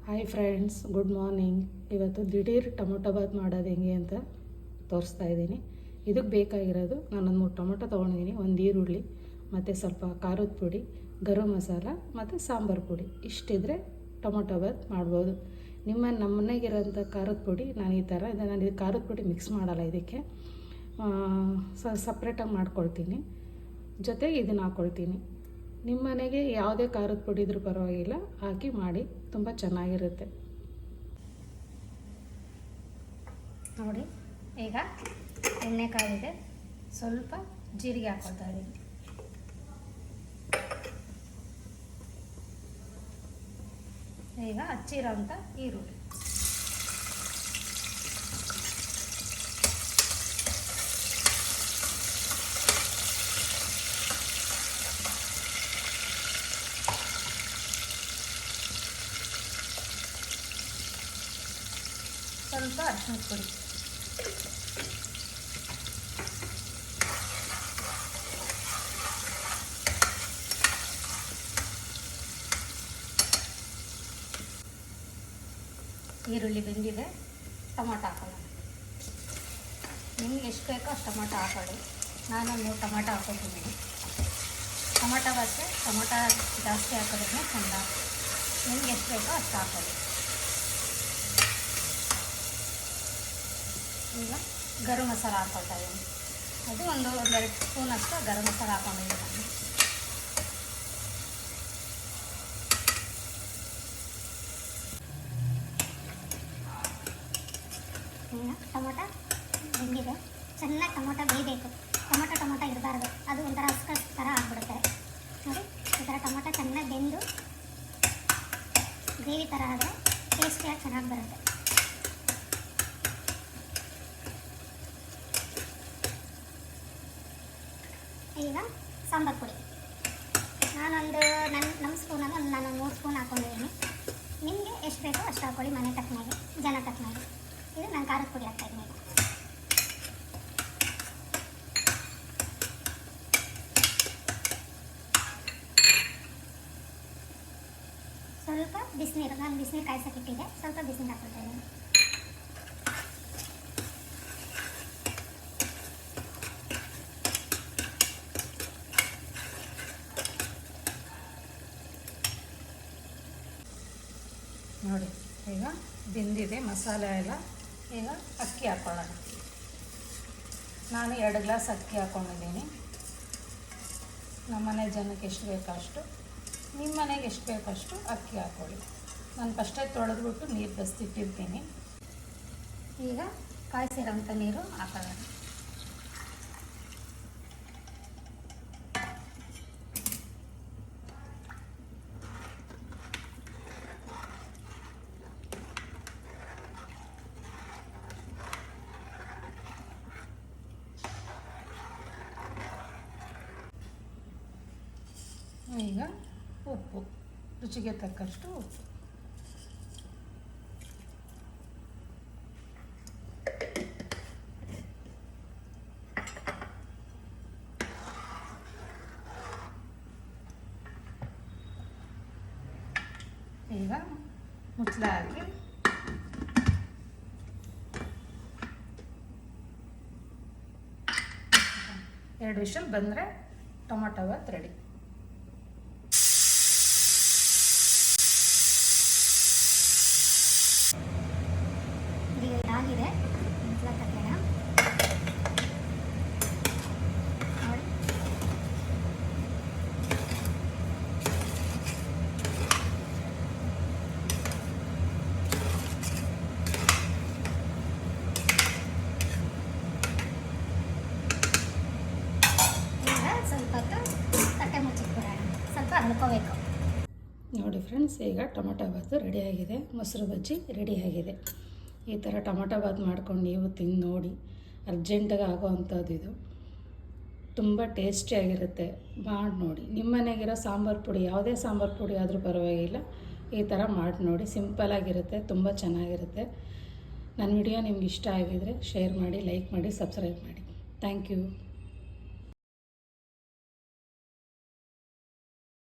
Hi friends, good morning. ಇವತ್ತು ದಿಢೀರ್ tomato Baat ಮಾಡೋದು ಹೆಂಗೆ ಅಂತ ತೋರಿಸ್ತಾ ಇದ್ದೀನಿ. ಇದಕ್ಕೆ ಬೇಕಾಗಿರೋದು ನಾನೊಂದು 3 ಟೊಮೊಟೊ ತೊಗೊಂಡಿದ್ದೀನಿ, ಒಂದು ಈರುಳ್ಳಿ ಮತ್ತು ಸ್ವಲ್ಪ ಖಾರದ ಪುಡಿ, ಗರಂ ಮಸಾಲ ಮತ್ತು ಸಾಂಬಾರು ಪುಡಿ. ಇಷ್ಟಿದ್ರೆ ಟೊಮೊಟೊ ಬಾತ್ ಮಾಡ್ಬೋದು. ನಮ್ಮ ಮನೆಗಿರೋಂಥ ಖಾರದ ಪುಡಿ ನಾನು ಈ ಥರ ನಾನು ಇದು ಖಾರದ ಪುಡಿ ಮಿಕ್ಸ್ ಮಾಡಲ್ಲ, ಇದಕ್ಕೆ ಸಪ್ರೇಟಾಗಿ ಮಾಡ್ಕೊಳ್ತೀನಿ. ಜೊತೆಗೆ ಇದನ್ನು ಹಾಕ್ಕೊಳ್ತೀನಿ. ನಿಮ್ಮ ಮನೆಗೆ ಯಾವುದೇ ಖಾರದ ಪುಡಿ ಇದ್ರೂ ಪರವಾಗಿಲ್ಲ, ಹಾಕಿ ಮಾಡಿ, ತುಂಬ ಚೆನ್ನಾಗಿರುತ್ತೆ. ನೋಡಿ, ಈಗ ಎಣ್ಣೆ ಕಾಯಿದೆ, ಸ್ವಲ್ಪ ಜೀರಿಗೆ ಹಾಕ್ಕೊಳ್ತಾ ಇದ್ದೀನಿ. ಈಗ ಹಚ್ಚಿರೋಂಥ ಈರುಳ್ಳಿ, ಸ್ವಲ್ಪ ಅರಿಶಿಣದ ಪುಡಿ, ಈರುಳ್ಳಿ ಬೆಂದಿದೆ. ಟೊಮೊಟೊ ಹಾಕೋಣ. ನಿಮ್ಗೆ ಎಷ್ಟು ಬೇಕೋ ಅಷ್ಟು ಟೊಮೊಟೊ ಹಾಕೊಳ್ಳಿ. ನಾನೊಂದು 3 ಟೊಮೊಟೊ ಹಾಕೋತಿದ್ದೀನಿ. ಟೊಮೊಟೊ ಬಾತ್ಗೆ ಟೊಮೊಟೊ ಜಾಸ್ತಿ ಹಾಕೋದ್ರಿಂದ ಚೆಂದ. ನಿಮ್ಗೆ ಎಷ್ಟು ಬೇಕೋ ಅಷ್ಟು ಹಾಕೊಳ್ಳಿ. ಈಗ ಗರಂ ಮಸಾಲ ಹಾಕ್ಕೊಳ್ತಾ ಇದ್ದೀನಿ. ಅದು ಒಂದೆರಡು ಸ್ಪೂನಷ್ಟು ಗರಂ ಮಸಾಲ ಹಾಕೊಂಡಿದ್ದೀನಿ ನಾನು. ಈಗ ಟೊಮೊಟೊ ಬೆಂದಿದೆ. ಚೆನ್ನಾಗಿ ಟೊಮೊಟೊ ಬೇಯಬೇಕು. ಟೊಮೊಟೊ ಇರಬಾರ್ದು, ಅದು ಒಂಥರ ಹಸ್ಕಸ್ ಥರ ಆಗಿಬಿಡುತ್ತೆ. ನೋಡಿ, ಈ ಥರ ಟೊಮೊಟೊ ಚೆನ್ನಾಗಿ ಬೆಂದು ಗ್ರೇವಿ ಥರ ಆದರೆ ಟೇಸ್ಟಿಯಾಗಿ ಚೆನ್ನಾಗಿ ಬರುತ್ತೆ. ಈಗ ಸಾಂಬಾರು ಪುಡಿ ನಮ್ಮ ಸ್ಪೂನಲ್ಲಿ ನಾನು 3 ಸ್ಪೂನ್ ಹಾಕ್ಕೊಂಡಿದ್ದೀನಿ. ನಿಮಗೆ ಎಷ್ಟು ಬೇಕೋ ಅಷ್ಟು ಹಾಕ್ಕೊಳ್ಳಿ, ಮನೆ ತಕ್ಕನಾಗೆ, ಜನ ತಕ್ಕನಾಗೆ. ಇದು ನಾನು ಖಾರದ ಪುಡಿ ಹಾಕ್ತಾಯಿದ್ದೀನಿ. ಸ್ವಲ್ಪ ಬಿಸಿನೀರು, ನಾನು ಬಿಸಿನೀರು ಕಾಯಿಸೋಕ್ಕಿಟ್ಟಿದ್ದೆ, ಸ್ವಲ್ಪ ಬಿಸಿನೀರು ಹಾಕ್ಕೊಳ್ತಾ ಇದ್ದೀನಿ. ನೋಡಿ, ಈಗ ಬೆಂದಿದೆ ಮಸಾಲೆ ಎಲ್ಲ. ಈಗ ಅಕ್ಕಿ ಹಾಕ್ಕೊಳ್ಳೋಣ. ನಾನು 2 ಗ್ಲಾಸ್ ಅಕ್ಕಿ ಹಾಕ್ಕೊಂಡಿದ್ದೀನಿ. ನಮ್ಮ ಮನೆ ಜನಕ್ಕೆ ಎಷ್ಟು ಬೇಕೋ ಅಷ್ಟು, ನಿಮ್ಮ ಮನೆಗೆ ಎಷ್ಟು ಬೇಕೋ ಅಷ್ಟು ಅಕ್ಕಿ ಹಾಕ್ಕೊಳ್ಳಿ. ನಾನು ಫಸ್ಟೇ ತೊಳೆದ್ಬಿಟ್ಟು ನೀರು ಬಸ್ತಿಟ್ಟಿರ್ತೀನಿ. ಈಗ ಕಾಯಿಸಿರೋಂಥ ನೀರು ಹಾಕೊಳ್ಳೋಣ. ಈಗ ಉಪ್ಪು, ರುಚಿಗೆ ತಕ್ಕಷ್ಟು ಉಪ್ಪು. ಈಗ ಮುಚ್ಚಳ ಹಾಕಿ 2 ವಿಷಲ್ ಬಂದರೆ ಟೊಮೊಟೊ ಬಾತ್ ರೆಡಿ. ಆಗಿದೆ ಮುಚ್ಚಳ ತಟ್ಟೆನ ನೋಡಿ. ಈಗ ಸ್ವಲ್ಪ ಹೊತ್ತು ತಟ್ಟೆ ಮುಚ್ಚಿಟ್ಬಿಡೋಣ, ಸ್ವಲ್ಪ ಅಳ್ಕೋಬೇಕು. ನೋಡಿ ಫ್ರೆಂಡ್ಸ್, ಈಗ ಟೊಮೊಟೊ ಬಾತು ರೆಡಿಯಾಗಿದೆ. ಮೊಸರು ಬಜ್ಜಿ ರೆಡಿಯಾಗಿದೆ. ಈ ಥರ ಟೊಮೊಟೊ ಬಾತ್ ಮಾಡ್ಕೊಂಡು ನೀವು ತಿಂದು ನೋಡಿ. ಅರ್ಜೆಂಟಾಗಿ ಆಗೋವಂಥದ್ದು ಇದು. ತುಂಬ ಟೇಸ್ಟಿಯಾಗಿರುತ್ತೆ. ಮಾಡಿ ನೋಡಿ. ನಿಮ್ಮ ಮನೆಗಿರೋ ಸಾಂಬಾರು ಪುಡಿ, ಯಾವುದೇ ಸಾಂಬಾರು ಪುಡಿ ಆದರೂ ಪರವಾಗಿಲ್ಲ, ಈ ಥರ ಮಾಡಿ ನೋಡಿ. ಸಿಂಪಲಾಗಿರುತ್ತೆ, ತುಂಬ ಚೆನ್ನಾಗಿರುತ್ತೆ. ನನ್ನ ವಿಡಿಯೋ ನಿಮ್ಗೆ ಇಷ್ಟ ಆಗಿದರೆ ಶೇರ್ ಮಾಡಿ, ಲೈಕ್ ಮಾಡಿ, ಸಬ್ಸ್ಕ್ರೈಬ್ ಮಾಡಿ. Thank you.